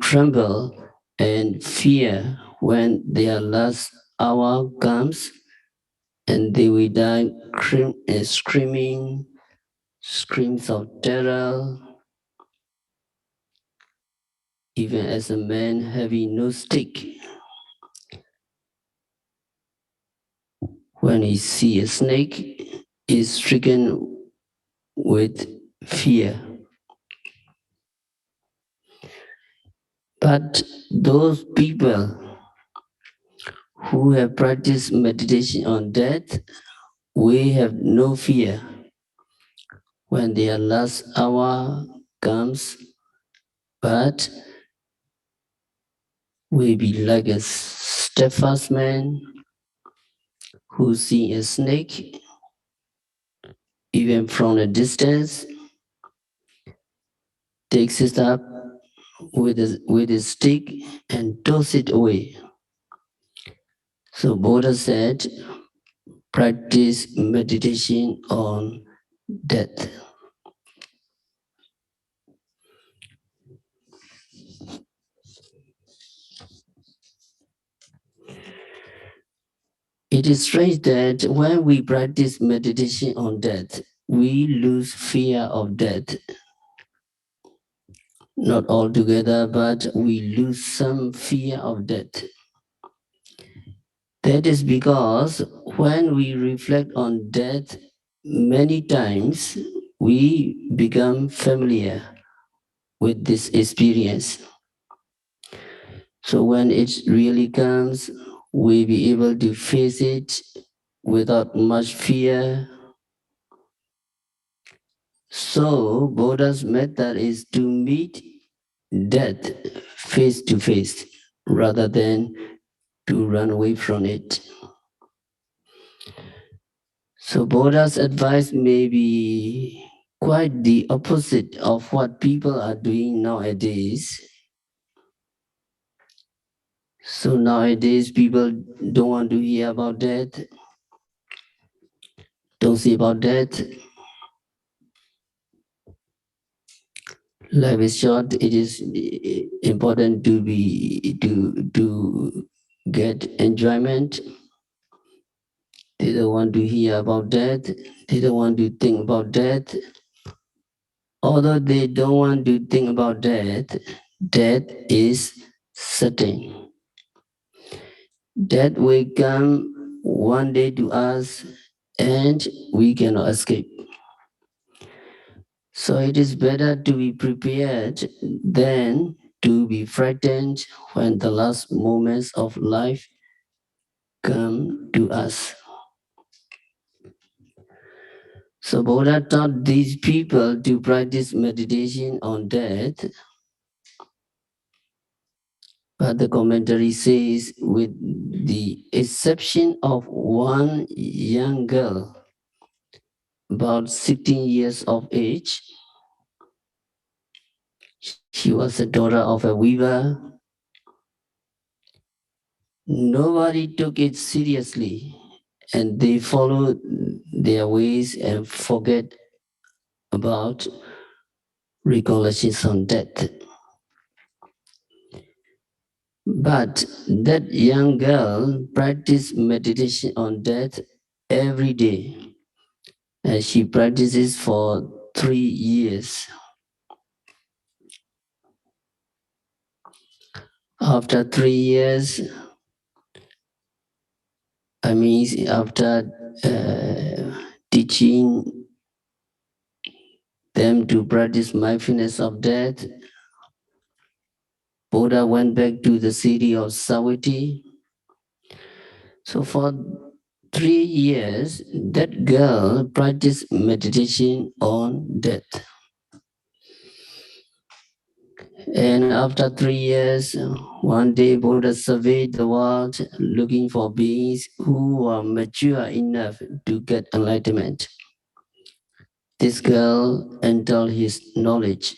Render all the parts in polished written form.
tremble and fear when their last hour comes, and they will die screaming screams of terror, even as a man having no stick, when he sees a snake, is stricken with fear. But those people who have practiced meditation on death, we have no fear when their last hour comes, but we be like a steadfast man who sees a snake even from a distance, takes it up with his stick and toss it away. So Buddha said, practice meditation on death. It is strange that when we practice meditation on death, we lose fear of death. Not altogether, but we lose some fear of death. That is because when we reflect on death many times, we become familiar with this experience. So when it really comes, we'll be able to face it without much fear. So Buddha's method is to meet death face to face rather than to run away from it. So Buddha's advice may be quite the opposite of what people are doing nowadays. So nowadays people don't want to hear about death, don't see about death. Life is short. It is important to get enjoyment. They don't want to hear about death. They don't want to think about death. Although they don't want to think about death, death is certain. Death will come one day to us and we cannot escape. So it is better to be prepared than to be frightened when the last moments of life come to us. So Buddha taught these people to practice meditation on death. But the commentary says, with the exception of one young girl, about 16 years of age, she was the daughter of a weaver. Nobody took it seriously, and they followed their ways and forget about recollections on death. But that young girl practiced meditation on death every day, and she practices for 3 years. After 3 years, after teaching them to practice mindfulness of death, Buddha went back to the city of Savatthi. So for 3 years, that girl practiced meditation on death. And after 3 years, one day Buddha surveyed the world looking for beings who were mature enough to get enlightenment. This girl entered his knowledge.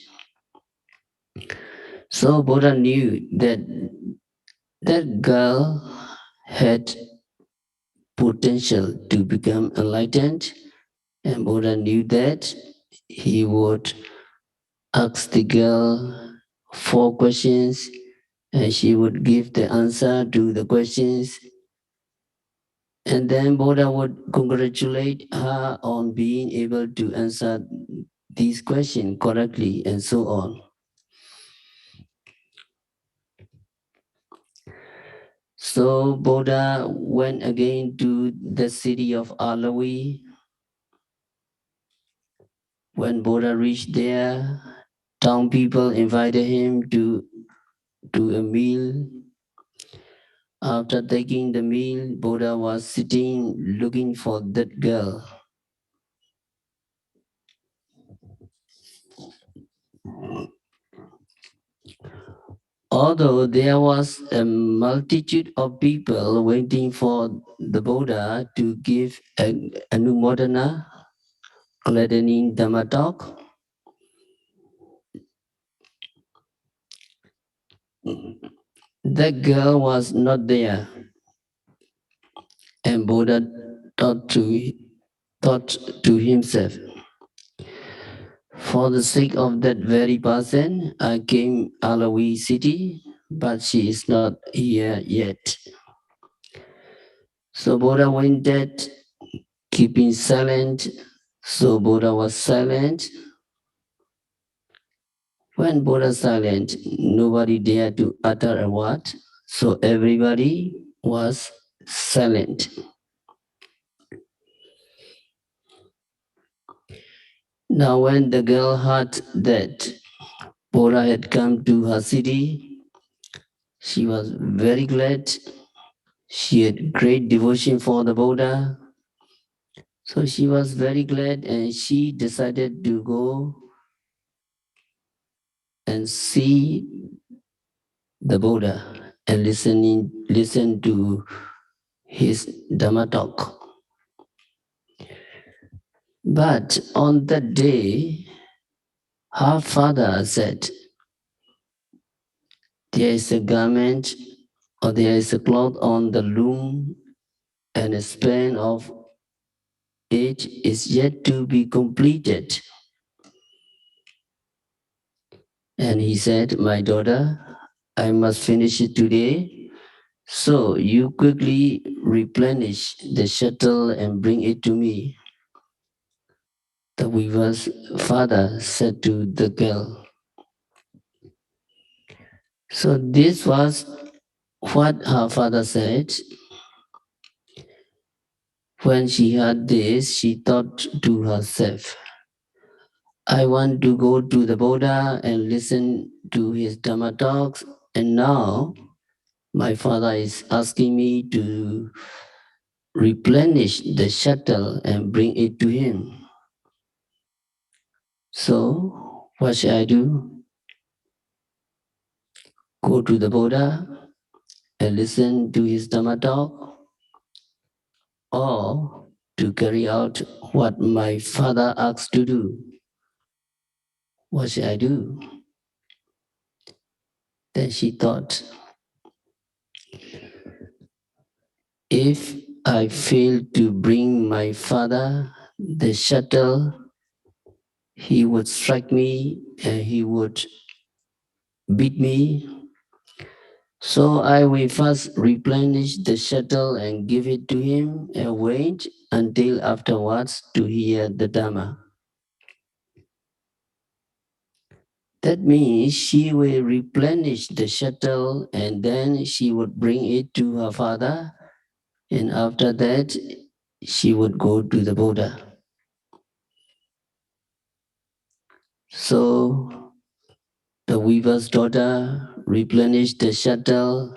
So Buddha knew that that girl had potential to become enlightened, and Buddha knew that he would ask the girl 4 questions, and she would give the answer to the questions. And then Buddha would congratulate her on being able to answer these questions correctly, and so on. So Buddha went again to the city of Alawi. When Buddha reached there, town people invited him to a meal. After taking the meal, Buddha was sitting looking for that girl. Although there was a multitude of people waiting for the Buddha to give Anumodana, gladdening Dhamma talk, that girl was not there, and Buddha thought to, thought to himself, for the sake of that very person, I came Alawi city, but she is not here yet. So Buddha went dead, keeping silent. So Buddha was silent. When Buddha silent, nobody dared to utter a word. So everybody was silent. Now when the girl heard that Buddha had come to her city, she was very glad. She had great devotion for the Buddha. So she was very glad, and she decided to go and see the Buddha and listen to his Dhamma talk. But on that day, her father said, there is a garment or there is a cloth on the loom, and a span of it is yet to be completed. And he said, my daughter, I must finish it today. So you quickly replenish the shuttle and bring it to me. The weaver's father said to the girl. So this was what her father said. When she heard this, she thought to herself, I want to go to the Buddha and listen to his Dhamma talks, and now my father is asking me to replenish the shuttle and bring it to him. So, what should I do? Go to the Buddha and listen to his Dhamma talk, or to carry out what my father asked to do? What should I do? Then she thought, if I fail to bring my father the shuttle, he would strike me and he would beat me. So I will first replenish the shuttle and give it to him and wait until afterwards to hear the Dhamma. That means she will replenish the shuttle and then she would bring it to her father, and after that she would go to the Buddha. So the weaver's daughter replenished the shuttle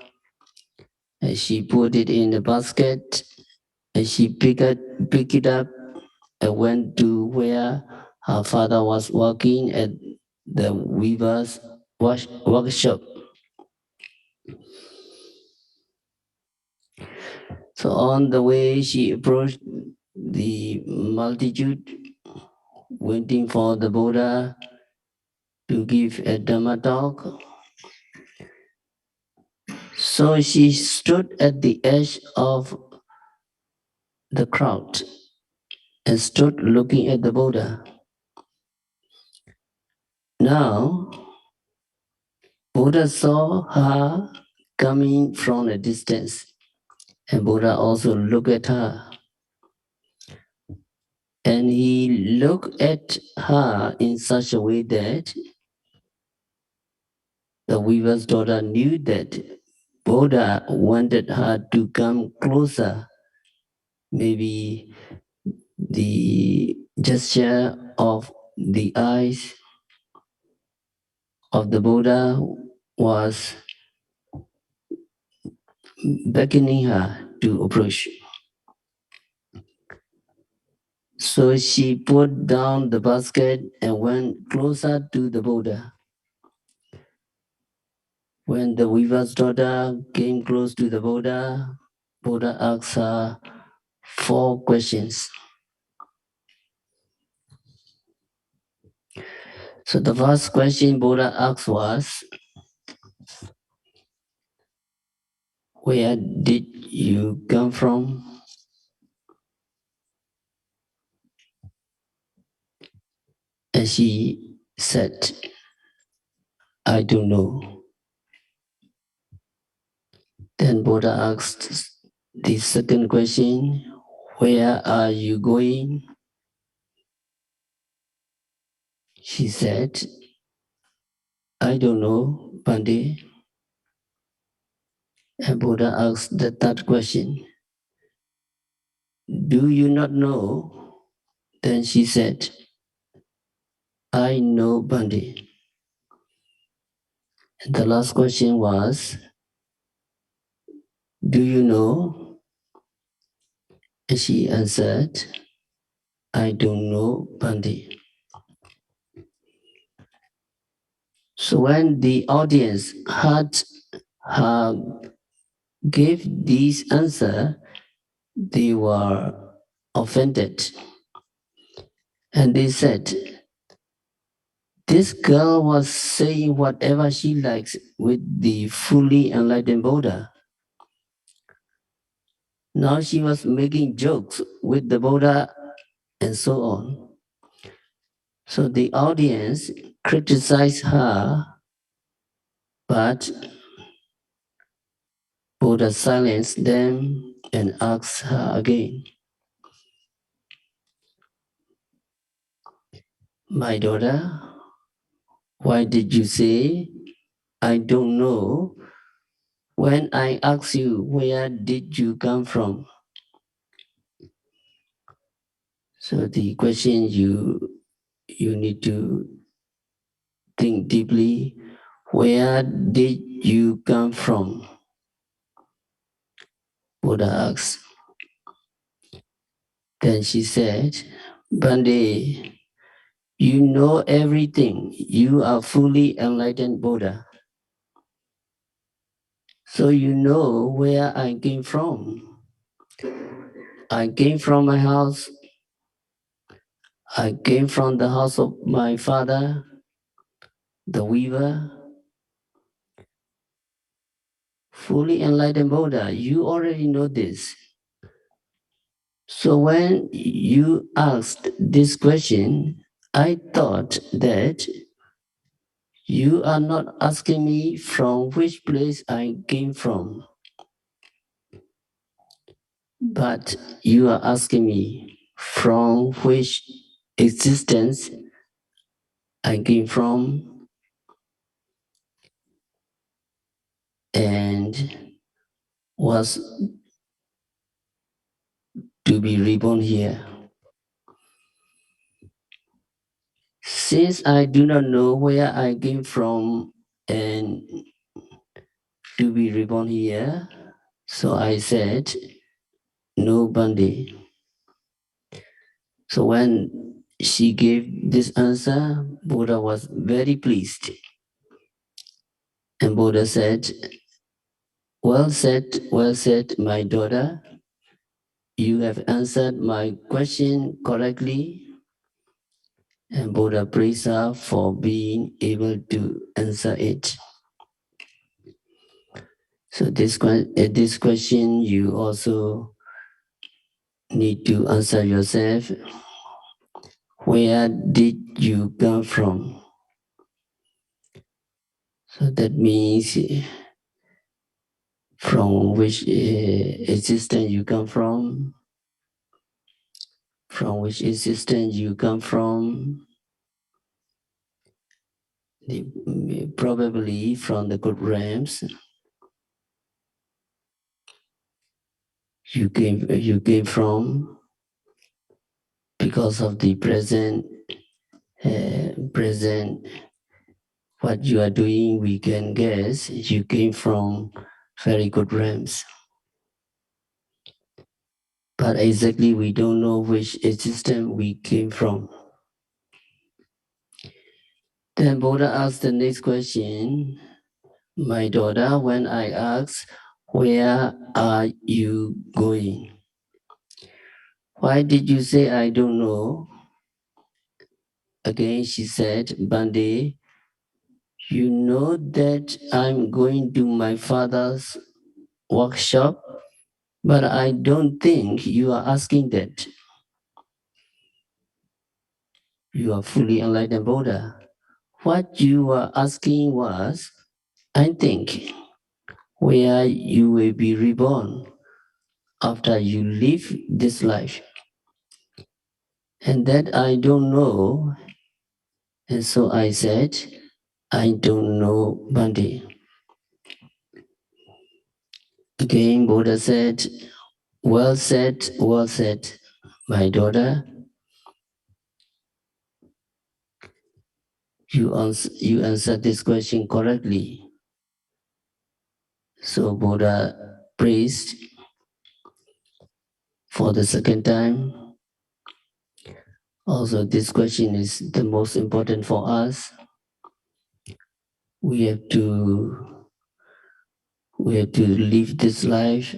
and she put it in the basket and she picked it up and went to where her father was working at the weaver's workshop. So on the way, she approached the multitude, waiting for the Buddha to give a Dhamma talk. So she stood at the edge of the crowd and stood looking at the Buddha. Now, Buddha saw her coming from a distance, and Buddha also looked at her. And he looked at her in such a way that the weaver's daughter knew that Buddha wanted her to come closer. Maybe the gesture of the eyes of the Buddha was beckoning her to approach. So she put down the basket and went closer to the Buddha. When the weaver's daughter came close to the Buddha, Buddha asked her 4 questions. So the first question Buddha asked was, where did you come from? And she said, I don't know. Then Buddha asked the second question, where are you going? She said, I don't know, Bande. And Buddha asked the third question, do you not know? Then she said, I know, Bande. And the last question was, do you know? And she answered, I don't know, Bande. So when the audience heard her give this answer, they were offended. And they said, this girl was saying whatever she likes with the fully enlightened Buddha. Now she was making jokes with the Buddha and so on. So the audience criticized her, but Buddha silenced them and asked her again, my daughter, why did you say, I don't know, when I asked you, where did you come from? So the question you need to think deeply, where did you come from? Buddha asked. Then she said, Bande, you know everything. You are fully enlightened Buddha. So you know where I came from. I came from my house. I came from the house of my father, the weaver. Fully enlightened Buddha, you already know this. So when you asked this question, I thought that you are not asking me from which place I came from, but you are asking me from which existence I came from and was to be reborn here. Since I do not know where I came from and to be reborn here, so I said, no Bande. So when she gave this answer, Buddha was very pleased. And Buddha said, well said, my daughter. You have answered my question correctly. And Buddha praised her for being able to answer it. So this question, you also need to answer yourself. Where did you come from? So that means from which existence you come from which existence you come from, probably from the good realms. You came from because of the present what you are doing. We can guess you came from very good realms, but exactly we don't know which existence we came from. Then Buddha asked the next question, my daughter, when I asked, where are you going? Why did you say I don't know? Again, she said, Bande, you know that I'm going to my father's workshop, but I don't think you are asking that. You are fully enlightened Buddha. What you are asking was, I think, where you will be reborn after you leave this life. And that I don't know. And so I said, I don't know Bande. Again, Buddha said, well said, my daughter. You answered this question correctly. So Buddha praised for the second time. Also, this question is the most important for us. We have to live this life.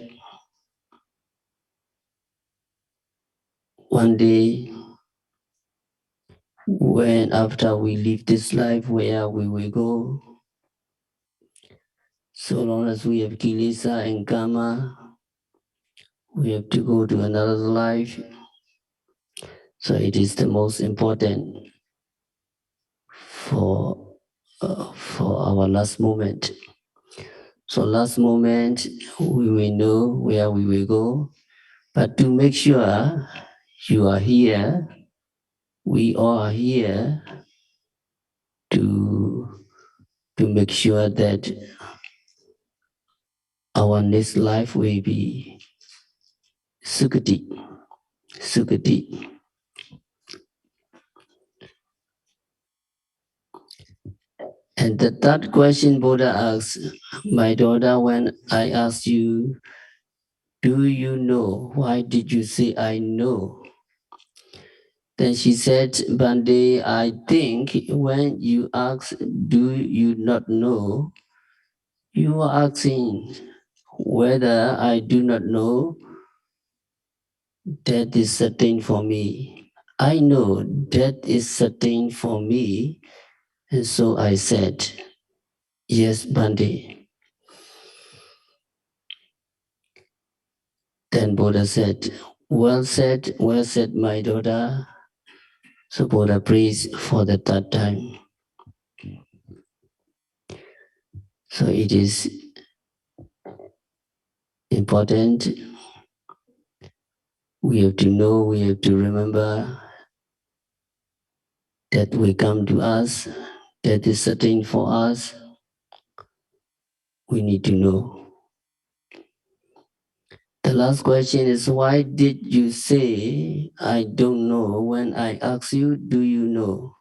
One day, when after we leave this life, where we will go. So long as we have kilesa and karma, we have to go to another life. So it is the most important for our last moment. So last moment, we will know where we will go. But to make sure you are here, we all are here to make sure that our next life will be Sukati. Sukati. And the third question Buddha asks, my daughter, when I asked you, do you know? Why did you say I know? Then she said, Bande, I think when you ask, do you not know? You are asking whether I do not know. That is certain for me. I know that is certain for me. And so I said, yes, Bande. Then Buddha said, well said, my daughter. So Buddha praised for the third time. So it is important. We have to know, we have to remember that will come to us, that is certain for us. We need to know. The last question is, why did you say, I don't know, when I asked you, do you know?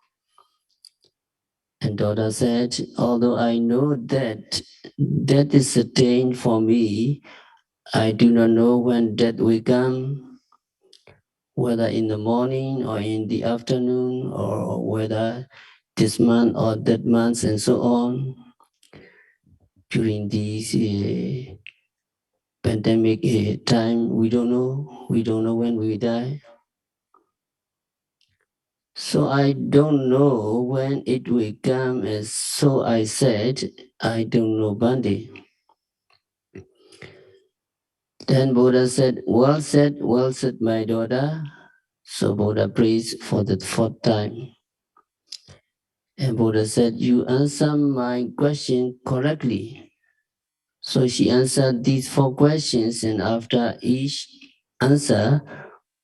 And daughter said, although I know that that is certain for me, I do not know when death will come, whether in the morning or in the afternoon, or whether this month or that month, and so on. During this pandemic time, we don't know. We don't know when we die. So I don't know when it will come, and so I said, I don't know Bande. Then Buddha said, well said, my daughter. So Buddha praised for the fourth time. And Buddha said, you answer my question correctly. So she answered these 4 questions, and after each answer,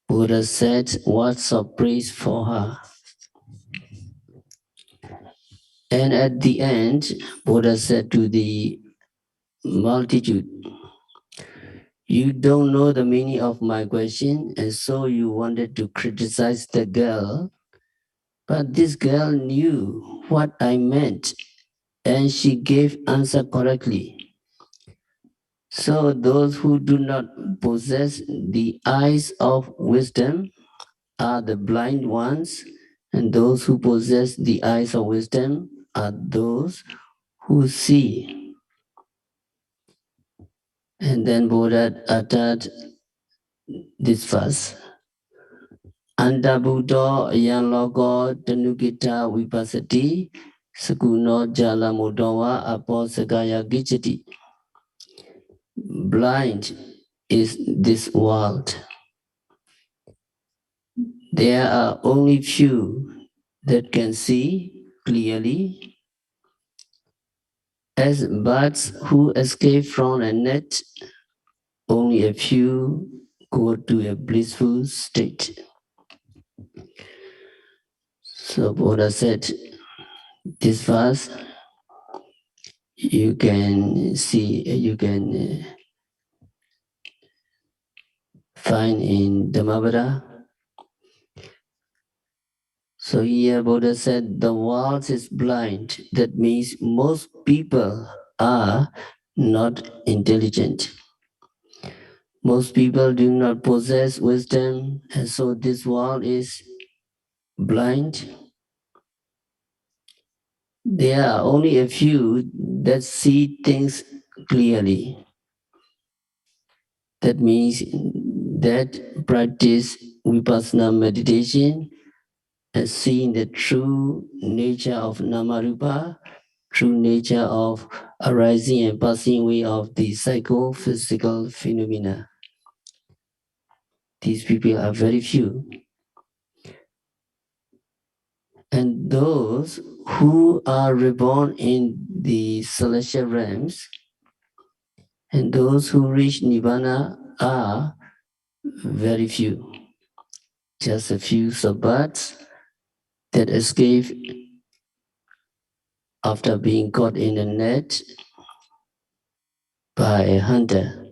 Buddha said words of praise for her. And at the end, Buddha said to the multitude, you don't know the meaning of my question, and so you wanted to criticize the girl. But this girl knew what I meant, and she gave answer correctly. So those who do not possess the eyes of wisdom are the blind ones, and those who possess the eyes of wisdom are those who see. And then Buddha uttered this verse. Anda Buddha yang logo tenugita vipasati saguno jala mudawa apo sagaya gijati. Blind is this world. There are only few that can see clearly. As birds who escape from a net, only a few go to a blissful state. So Buddha said, this verse you can see, you can find in Dhammavada. So here Buddha said the world is blind. That means most people are not intelligent. Most people do not possess wisdom, and so this world is blind. There are only a few that see things clearly. That means that practice vipassana meditation and seeing the true nature of Namarupa, true nature of arising and passing away of the psychophysical phenomena. These people are very few. And those who are reborn in the celestial realms and those who reach Nibbana are very few. Just a few birds that escape after being caught in a net by a hunter.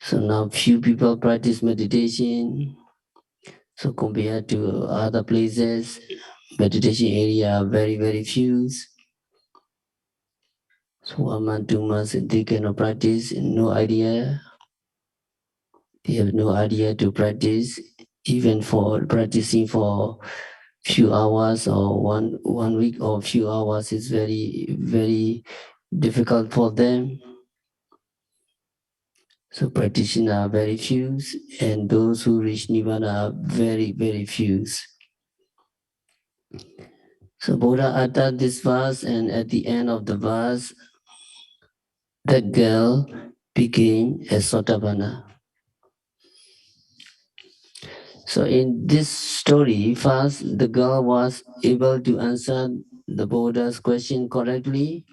So now few people practice meditation. So compared to other places, meditation area are very, very few. So 1 month, 2 months, they cannot practice, no idea. They have no idea to practice, even for practicing for few hours or one week or few hours is very, very difficult for them. So practitioners are very few, and those who reach Nibbana are very, very few. So Buddha uttered this verse, and at the end of the verse, the girl became a Sotapanna. So in this story, first the girl was able to answer the Buddha's question correctly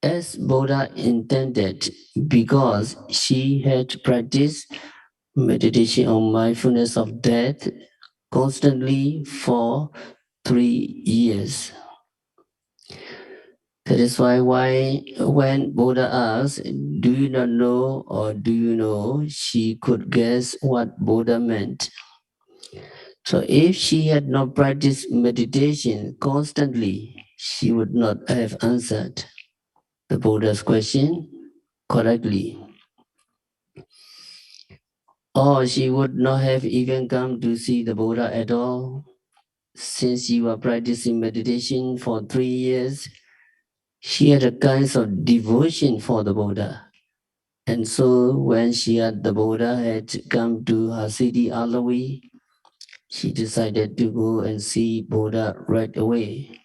as Buddha intended because she had practiced meditation on mindfulness of death constantly for 3 years. That is why when Buddha asked, do you not know or do you know, she could guess what Buddha meant. So if she had not practiced meditation constantly, she would not have answered the Buddha's question correctly. Or she would not have even come to see the Buddha at all. Since she was practicing meditation for 3 years, she had a kind of devotion for the Buddha. And so when she had the Buddha had come to her city Alawi, she decided to go and see Buddha right away.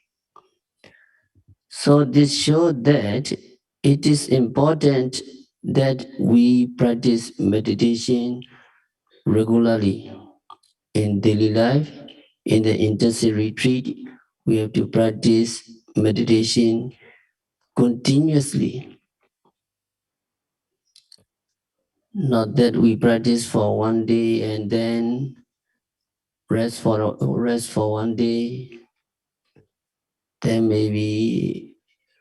So this showed that it is important that we practice meditation regularly in daily life In the intensive retreat, we have to practice meditation continuously. Not that we practice for one day and then rest for one day, then maybe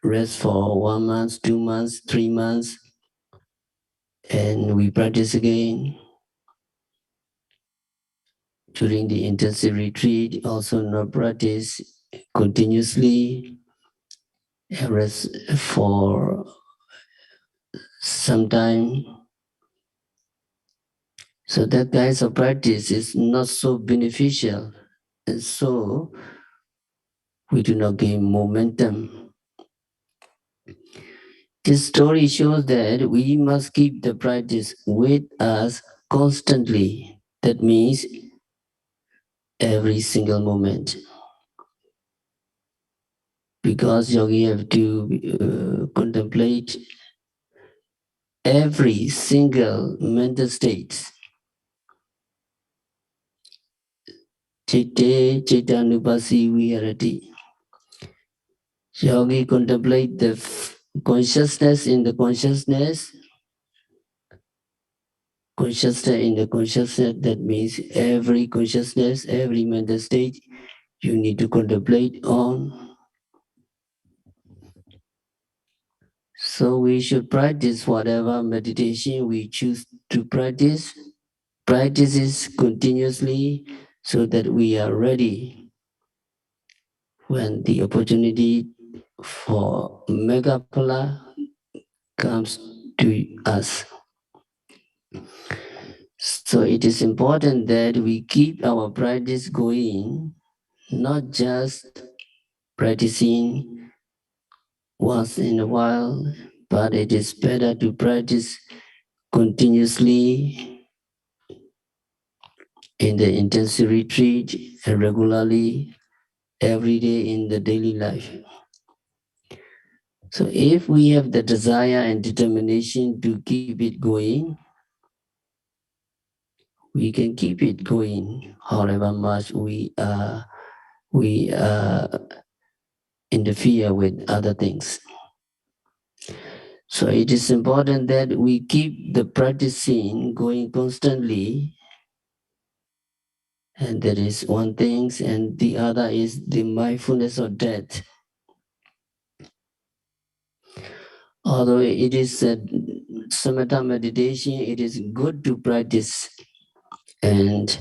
rest for 1 month, 2 months, 3 months, and we practice again. During the intensive retreat, also not practice continuously, rest for some time. So that kinds of practice is not so beneficial, and so we do not gain momentum. This story shows that we must keep the practice with us constantly. That means every single moment. Because yogi have to contemplate every single mental state. Chitte Chittanupasi Viharati. Yogi contemplate the consciousness in the consciousness in the consciousness. That means every consciousness, every mental state you need to contemplate on. So we should practice whatever meditation we choose to practice. Practice this continuously so that we are ready when the opportunity for Megapala comes to us. So it is important that we keep our practice going, not just practicing once in a while, but it is better to practice continuously in the intensive retreat and regularly every day in the daily life. So if we have the desire and determination to keep it going, we can keep it going however much we interfere with other things. So it is important that we keep the practicing going constantly. And there is one thing, and the other is the mindfulness of death. Although it is a samatha meditation, it is good to practice. And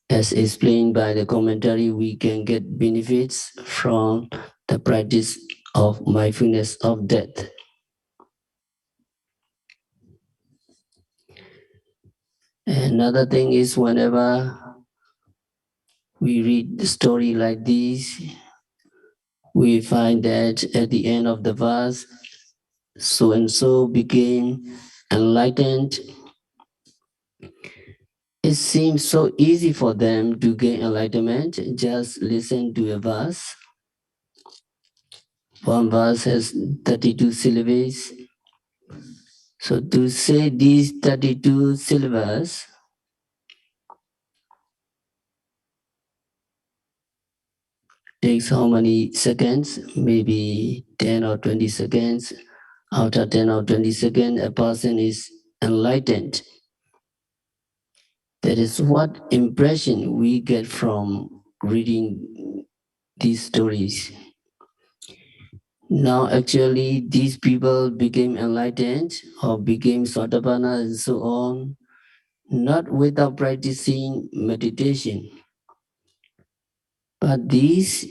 as explained by the commentary, we can get benefits from the practice of mindfulness of death. Another thing is whenever we read the story like this, we find that at the end of the verse, so and so became enlightened. It seems so easy for them to gain enlightenment. Just listen to a verse. One verse has 32 syllables. So to say these 32 syllables, takes how many seconds? Maybe 10 or 20 seconds. After 10 or 20 seconds, a person is enlightened. That is what impression we get from reading these stories. Now, actually, these people became enlightened or became Sotapanna and so on, not without practicing meditation. But these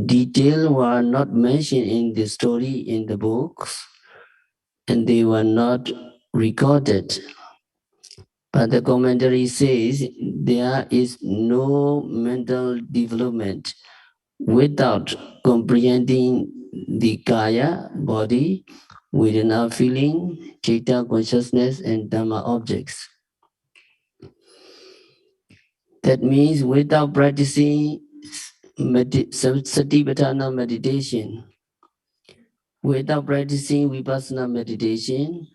details were not mentioned in the story in the books, and they were not recorded. But the commentary says there is no mental development without comprehending the kaya, body, within our feeling, chitta, consciousness, and dhamma objects. That means without practicing satipatthana meditation, without practicing vipassana meditation,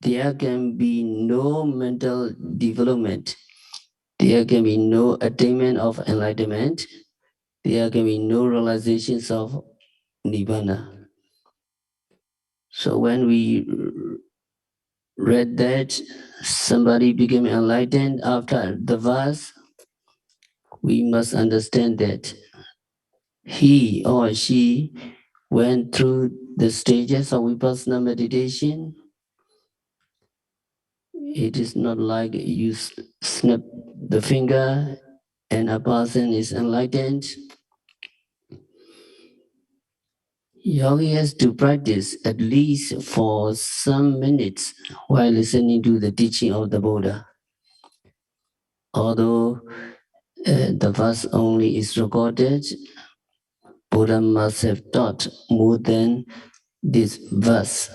there can be no mental development. there can be no attainment of enlightenment, there can be no realizations of Nibbana. So when we read that somebody became enlightened after the verse, we must understand that he or she went through the stages of vipassana meditation. It is not like you snap the finger and a person is enlightened. Yogi has to practice at least for some minutes while listening to the teaching of the Buddha. Although the verse only is recorded, Buddha must have taught more than this verse.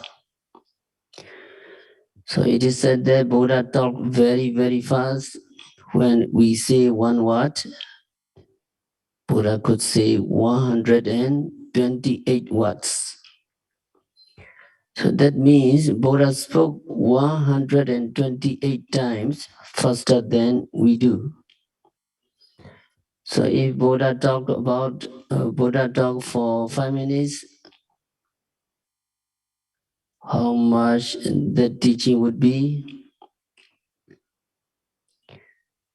So it is said that Buddha talked very, very fast. When we say one word, Buddha could say 128 words. So that means Buddha spoke 128 times faster than we do. So if Buddha talked for 5 minutes, how much the teaching would be?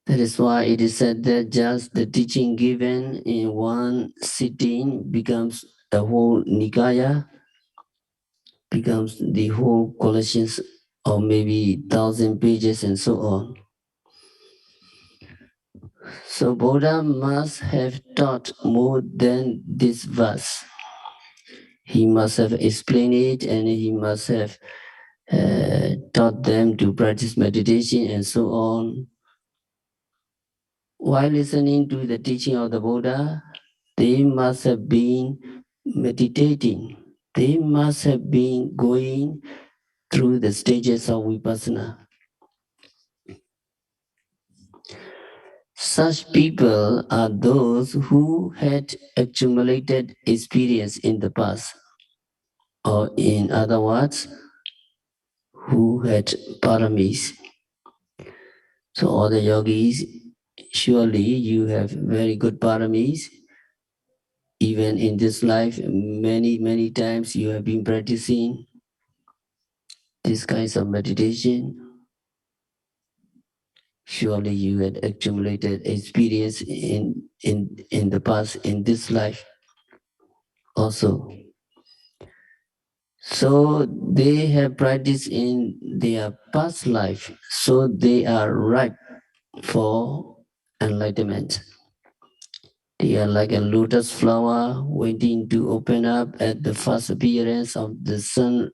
That is why it is said that just the teaching given in one sitting becomes a whole Nikaya, becomes the whole collections of maybe 1,000 pages and so on. So Buddha must have taught more than this verse. He must have explained it and he must have taught them to practice meditation and so on. While listening to the teaching of the Buddha, they must have been meditating. They must have been going through the stages of vipassana. Such people are those who had accumulated experience in the past, or in other words, who had paramis. So all the yogis, surely you have very good paramis. Even in this life, many, many times you have been practicing these kinds of meditation. Surely you had accumulated experience in the past, in this life also. So they have practiced in their past life, so they are ripe for enlightenment. They are like a lotus flower waiting to open up at the first appearance of the sun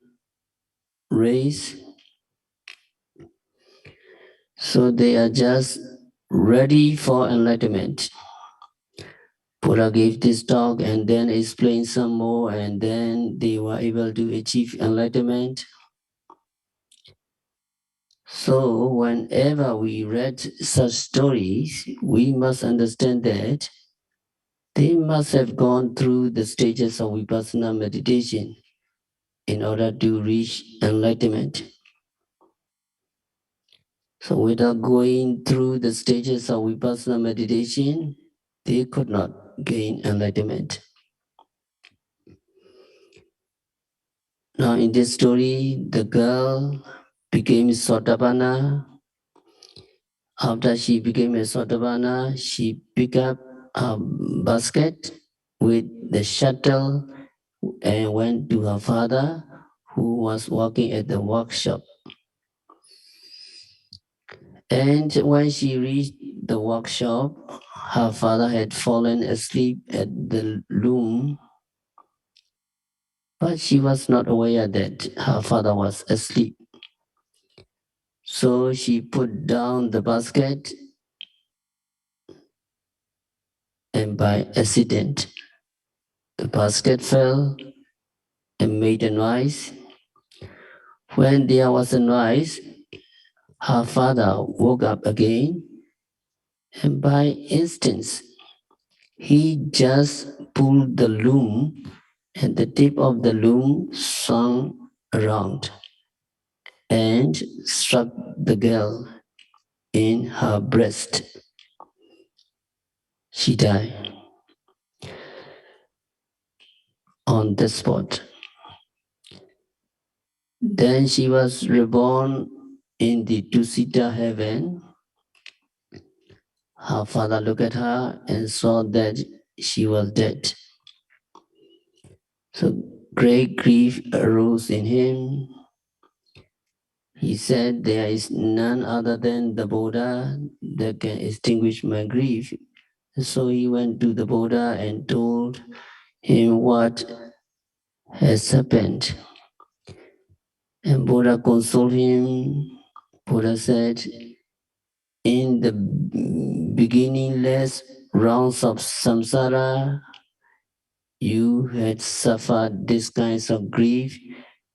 rays. So they are just ready for enlightenment. Buddha gave this talk and then explained some more, and then they were able to achieve enlightenment. So whenever we read such stories, we must understand that they must have gone through the stages of vipassana meditation in order to reach enlightenment. So without going through the stages of vipassana meditation, they could not gain enlightenment. Now in this story, the girl became Sotapanna. After she became a Sotapanna, she picked up a basket with the shuttle and went to her father, who was working at the workshop. And when she reached the workshop, her father had fallen asleep at the loom, but she was not aware that her father was asleep. So she put down the basket, and by accident, the basket fell and made a noise. When there was a noise, her father woke up again, and by instance, he just pulled the loom, and the tip of the loom swung around and struck the girl in her breast. she died on the spot. Then she was reborn in the Tusita heaven. Her father looked at her and saw that she was dead. So great grief arose in him. He said, "There is none other than the Buddha that can extinguish my grief." So he went to the Buddha and told him what has happened. And Buddha consoled him. Buddha said, "In the beginningless rounds of samsara, you had suffered these kinds of grief,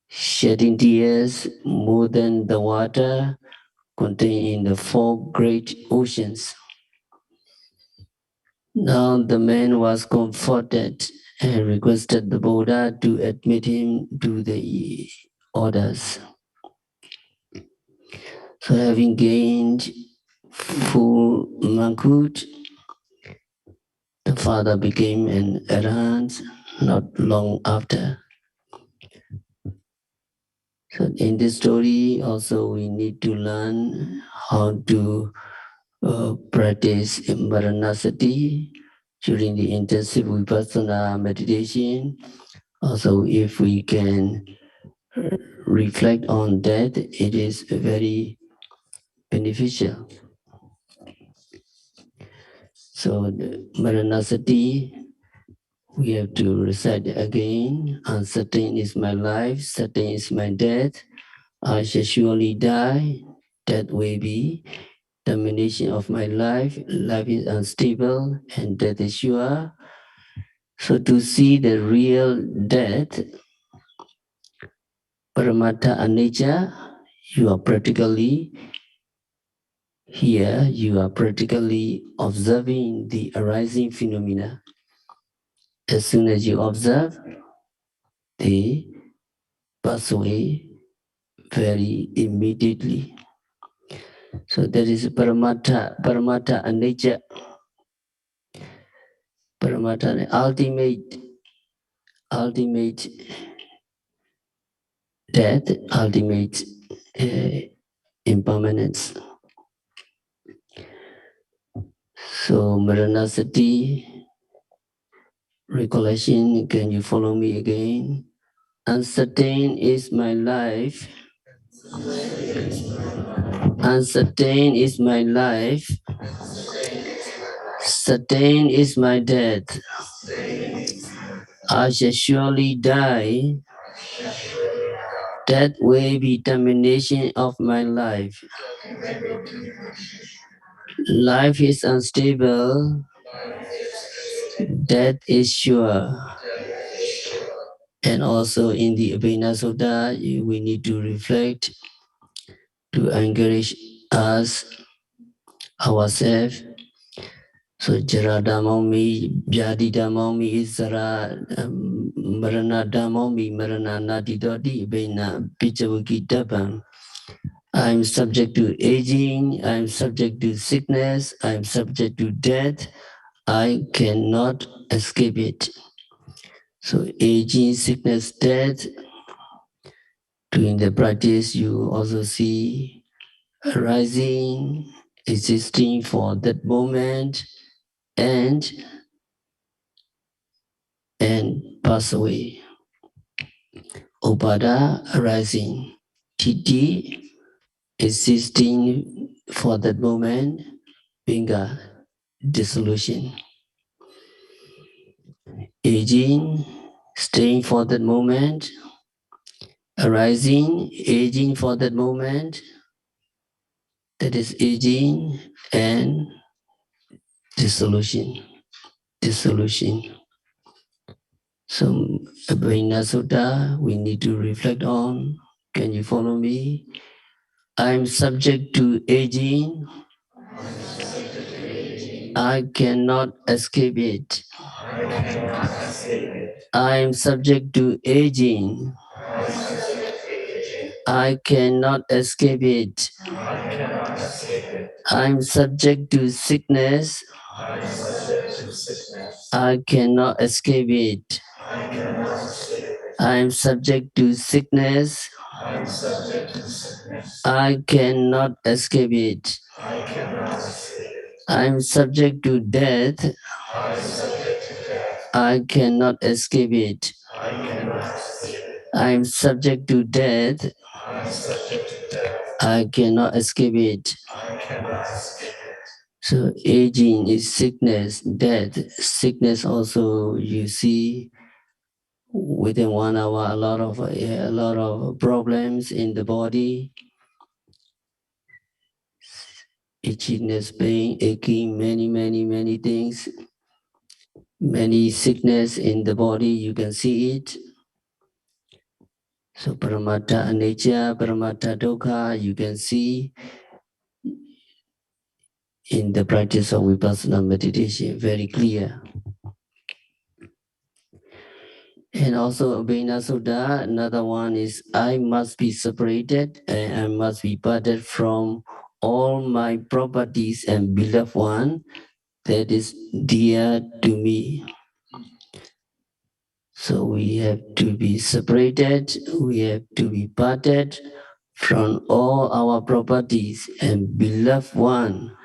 shedding tears more than the water contained in the four great oceans." Now the man was comforted and requested the Buddha to admit him to the orders. So having gained full manhood, the father became an arahant not long after. So in this story also we need to learn how to practice Maranasati during the intensive Vipassana meditation. Also, if we can reflect on that, it is very beneficial. So the Maranasati, we have to recite again. Uncertain is my life, certain is my death. I shall surely die. That will be termination of my life. Life is unstable and death is sure. So to see the real death, Paramattha Anicca, you are practically here, you are practically observing the arising phenomena. As soon as you observe, they pass away very immediately. So that is Paramattha Anicca, Paramattha, ultimate death, ultimate impermanence. So Maranasati, recollection, can you follow me again? Uncertain is my life. Uncertain is my life. Certain is my death. I shall surely die. That will be termination of my life. Life is unstable. Death is sure. And also in the Abhina Sutta, we need to reflect to encourage us, ourselves. So Jara Dhamomi, Vyadi Dhamomi, Isara, Marana Dhamomi, Marana Nadidodi, Abhina Pichavaki Dabam. I'm subject to aging, I'm subject to sickness, I'm subject to death. I cannot escape it. So aging, sickness, death, during the practice you also see arising, existing for that moment, and pass away. Upada arising, Titi existing for that moment, Vinga dissolution. Aging, staying for that moment, arising, aging for that moment, that is aging, and dissolution. Dissolution. So, Abhina Sutta, we need to reflect on. Can you follow me? I'm subject to aging. I cannot escape it. I am subject to aging. I cannot escape it. I am subject to sickness. I cannot escape it. I am subject to sickness. I cannot escape it. I am subject to death. I cannot escape it. I am subject to death. I cannot escape it. So aging is sickness, death. Sickness also you see within 1 hour a lot of problems in the body, itchiness, pain, aching, many things, many sickness in the body. You can see it. So paramata anicca, paramata dukkha, you can see in the practice of vipassana meditation very clear. And also Abhina Sutta, another one is I must be separated and I must be parted from all my properties and beloved one that is dear to me. So we have to be separated, we have to be parted from all our properties and beloved one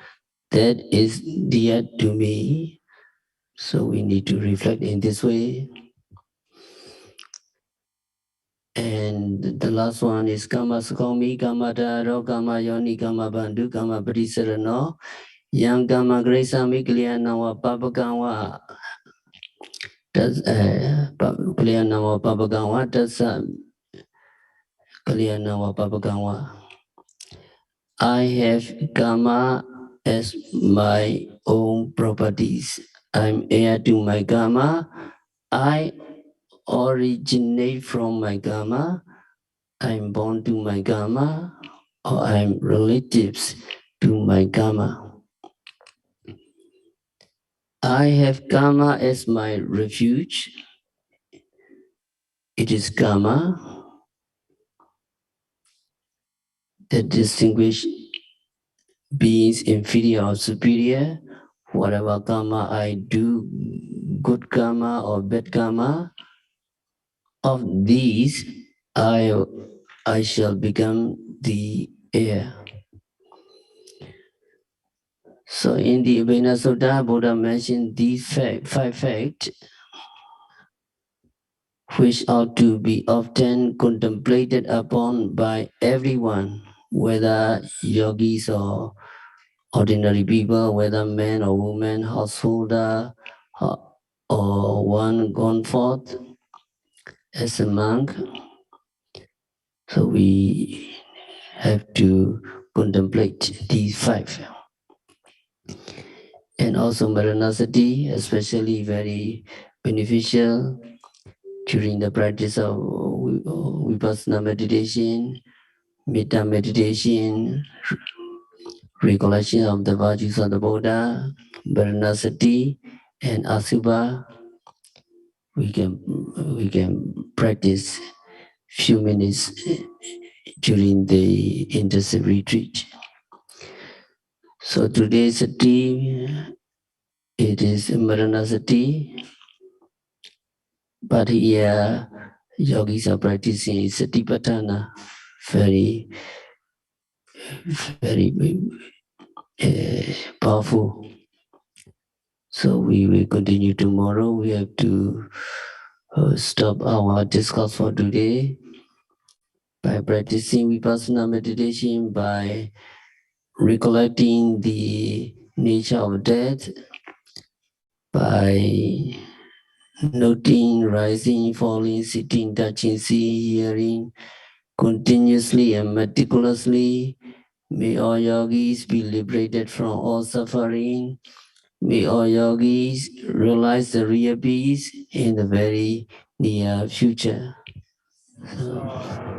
that is dear to me. So we need to reflect in this way. And the last one is Kama Sukomi, Kama Daro, Kama Yoni, Kama Bandhu, Kama Parisarano, Yang Kama Gresami, Klianawa, Papagawa, Klianawa, Papagawa, Klianawa, Papagawa. I have Kama as my own properties. I'm heir to my Kama. I originate from my Kama. I'm born to my Kama, or I'm relatives to my Kama. I have Kama as my refuge. It is Kama that distinguishes beings inferior or superior. Whatever Kama I do, good Kama or bad Kama, of these I shall become the heir. So in the Abhina Sutta, Buddha mentioned these five facts which ought to be often contemplated upon by everyone, whether yogis or ordinary people, whether man or woman, householder, or one gone forth as a monk. So we have to contemplate these five. And also Maranasati, especially very beneficial during the practice of Vipassana meditation, Metta meditation, recollection of the virtues of the Buddha, Maranasati, and Asubha. We can practice few minutes during the intensive retreat. So today's theme, it is Maranasati, but here yogis are practicing Satipatthana, very powerful. So we will continue tomorrow. We have to stop our discourse for today by practicing Vipassana meditation, by recollecting the nature of death, by noting rising, falling, sitting, touching, seeing, hearing, continuously and meticulously. May all yogis be liberated from all suffering. May all yogis realize the real peace in the very near future. So,